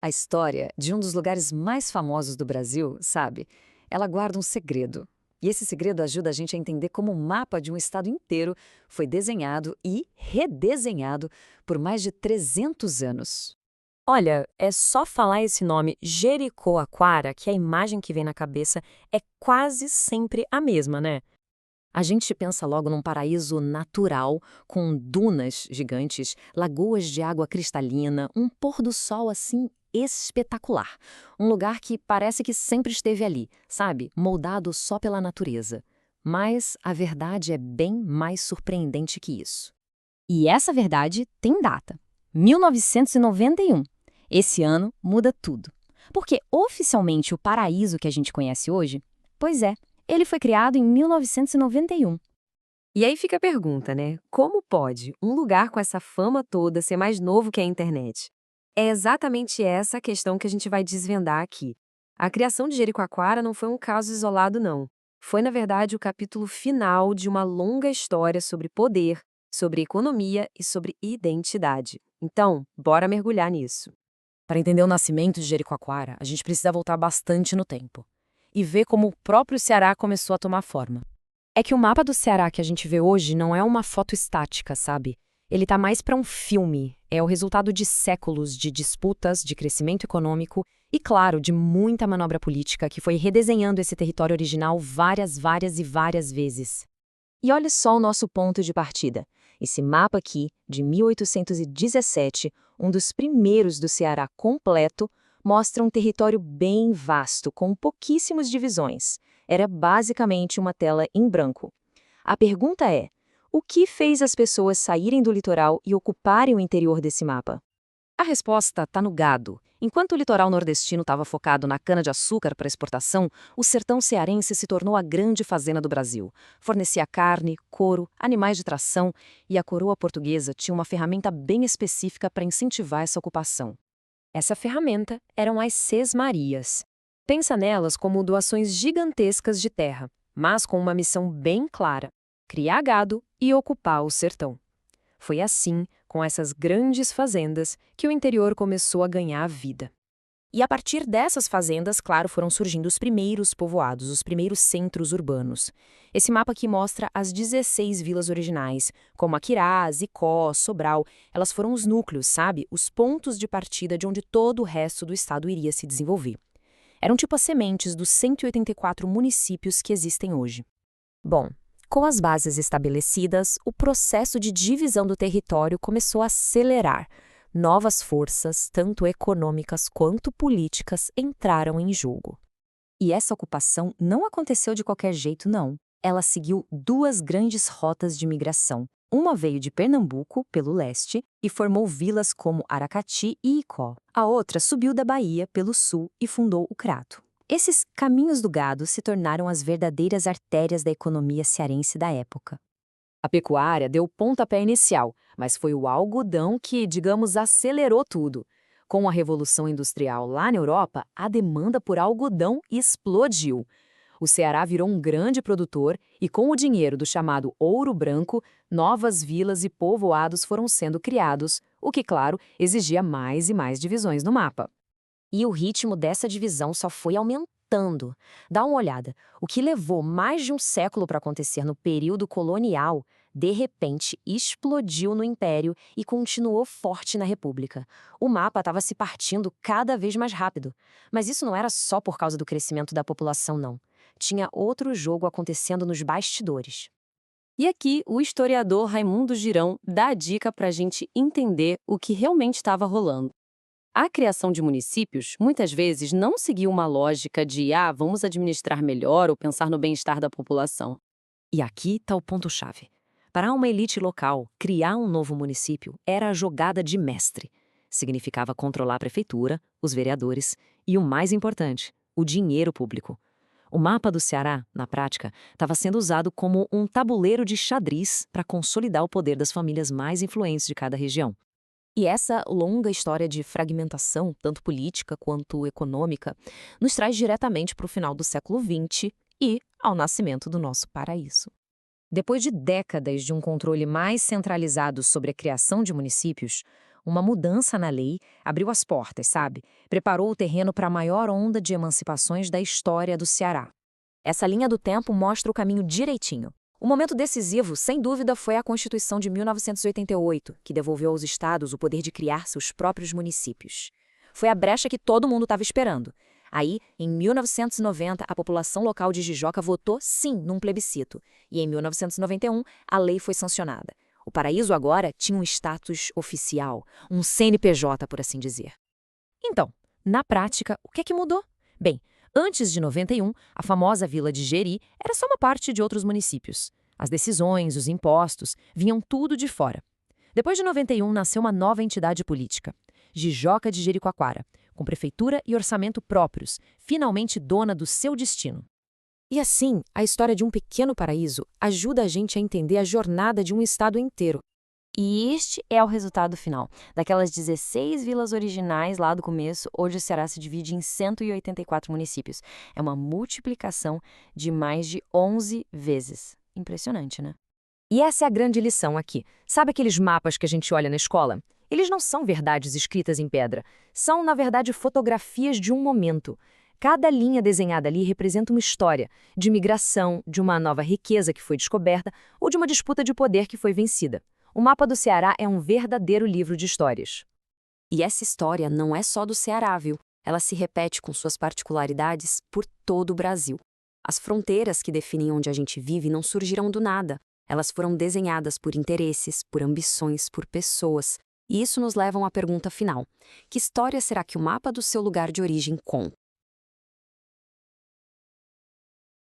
A história de um dos lugares mais famosos do Brasil, sabe? Ela guarda um segredo. E esse segredo ajuda a gente a entender como o mapa de um estado inteiro foi desenhado e redesenhado por mais de 300 anos. Olha, é só falar esse nome Jericoacoara que a imagem que vem na cabeça é quase sempre a mesma, né? A gente pensa logo num paraíso natural, com dunas gigantes, lagoas de água cristalina, um pôr do sol assim espetacular. Um lugar que parece que sempre esteve ali, sabe? Moldado só pela natureza. Mas a verdade é bem mais surpreendente que isso. E essa verdade tem data: 1991. Esse ano muda tudo. Porque oficialmente o paraíso que a gente conhece hoje, pois é, ele foi criado em 1991. E aí fica a pergunta, né? Como pode um lugar com essa fama toda ser mais novo que a internet? É exatamente essa a questão que a gente vai desvendar aqui. A criação de Jericoacoara não foi um caso isolado, não. Foi, na verdade, o capítulo final de uma longa história sobre poder, sobre economia e sobre identidade. Então, bora mergulhar nisso. Para entender o nascimento de Jericoacoara, a gente precisa voltar bastante no tempo e ver como o próprio Ceará começou a tomar forma. É que o mapa do Ceará que a gente vê hoje não é uma foto estática, sabe? Ele tá mais para um filme, é o resultado de séculos de disputas, de crescimento econômico e, claro, de muita manobra política que foi redesenhando esse território original várias vezes. E olha só o nosso ponto de partida. Esse mapa aqui, de 1817, um dos primeiros do Ceará completo, mostra um território bem vasto, com pouquíssimas divisões. Era basicamente uma tela em branco. A pergunta é: o que fez as pessoas saírem do litoral e ocuparem o interior desse mapa? A resposta está no gado. Enquanto o litoral nordestino estava focado na cana-de-açúcar para exportação, o sertão cearense se tornou a grande fazenda do Brasil. Fornecia carne, couro, animais de tração, e a coroa portuguesa tinha uma ferramenta bem específica para incentivar essa ocupação. Essa ferramenta eram as sesmarias. Pensa nelas como doações gigantescas de terra, mas com uma missão bem clara: criar gado e ocupar o sertão. Foi assim, com essas grandes fazendas, que o interior começou a ganhar vida. E a partir dessas fazendas, claro, foram surgindo os primeiros povoados, os primeiros centros urbanos. Esse mapa aqui mostra as 16 vilas originais, como Aquirá, Icó, Sobral. Elas foram os núcleos, sabe? Os pontos de partida de onde todo o resto do estado iria se desenvolver. Eram tipo as sementes dos 184 municípios que existem hoje. Bom, com as bases estabelecidas, o processo de divisão do território começou a acelerar. Novas forças, tanto econômicas quanto políticas, entraram em jogo. E essa ocupação não aconteceu de qualquer jeito, não. Ela seguiu duas grandes rotas de migração. Uma veio de Pernambuco, pelo leste, e formou vilas como Aracati e Icó. A outra subiu da Bahia, pelo sul, e fundou o Crato. Esses caminhos do gado se tornaram as verdadeiras artérias da economia cearense da época. A pecuária deu o pontapé inicial, mas foi o algodão que, digamos, acelerou tudo. Com a Revolução Industrial lá na Europa, a demanda por algodão explodiu. O Ceará virou um grande produtor e, com o dinheiro do chamado Ouro Branco, novas vilas e povoados foram sendo criados, o que, claro, exigia mais e mais divisões no mapa. E o ritmo dessa divisão só foi aumentando. Dá uma olhada. O que levou mais de um século para acontecer no período colonial, de repente explodiu no Império e continuou forte na República. O mapa estava se partindo cada vez mais rápido. Mas isso não era só por causa do crescimento da população, não. Tinha outro jogo acontecendo nos bastidores. E aqui, o historiador Raimundo Girão dá a dica para a gente entender o que realmente estava rolando. A criação de municípios, muitas vezes, não seguiu uma lógica de vamos administrar melhor ou pensar no bem-estar da população. E aqui está o ponto-chave. Para uma elite local, criar um novo município era a jogada de mestre. Significava controlar a prefeitura, os vereadores e, o mais importante, o dinheiro público. O mapa do Ceará, na prática, estava sendo usado como um tabuleiro de xadrez para consolidar o poder das famílias mais influentes de cada região. E essa longa história de fragmentação, tanto política quanto econômica, nos traz diretamente para o final do século XX e ao nascimento do nosso paraíso. Depois de décadas de um controle mais centralizado sobre a criação de municípios, Uma mudança na lei abriu as portas, sabe? Preparou o terreno para a maior onda de emancipações da história do Ceará. Essa linha do tempo mostra o caminho direitinho. O momento decisivo, sem dúvida, foi a Constituição de 1988, que devolveu aos estados o poder de criar seus próprios municípios. Foi a brecha que todo mundo estava esperando. Aí, em 1990, a população local de Jijoca votou sim num plebiscito. E em 1991, a lei foi sancionada. O Paraíso agora tinha um status oficial, um CNPJ, por assim dizer. Então, na prática, o que é que mudou? Bem, antes de 91, a famosa vila de Jeri era só uma parte de outros municípios. As decisões, os impostos, vinham tudo de fora. Depois de 91, nasceu uma nova entidade política, Jijoca de Jericoacoara, com prefeitura e orçamento próprios, finalmente dona do seu destino. E assim, a história de um pequeno paraíso ajuda a gente a entender a jornada de um estado inteiro. E este é o resultado final. Daquelas 16 vilas originais lá do começo, hoje o Ceará se divide em 184 municípios. É uma multiplicação de mais de 11 vezes. Impressionante, né? E essa é a grande lição aqui. Sabe aqueles mapas que a gente olha na escola? Eles não são verdades escritas em pedra. São, na verdade, fotografias de um momento. Cada linha desenhada ali representa uma história de migração, de uma nova riqueza que foi descoberta ou de uma disputa de poder que foi vencida. O mapa do Ceará é um verdadeiro livro de histórias. E essa história não é só do Ceará, viu? Ela se repete com suas particularidades por todo o Brasil. As fronteiras que definem onde a gente vive não surgiram do nada. Elas foram desenhadas por interesses, por ambições, por pessoas. E isso nos leva a uma pergunta final. Que história será que o mapa do seu lugar de origem conta?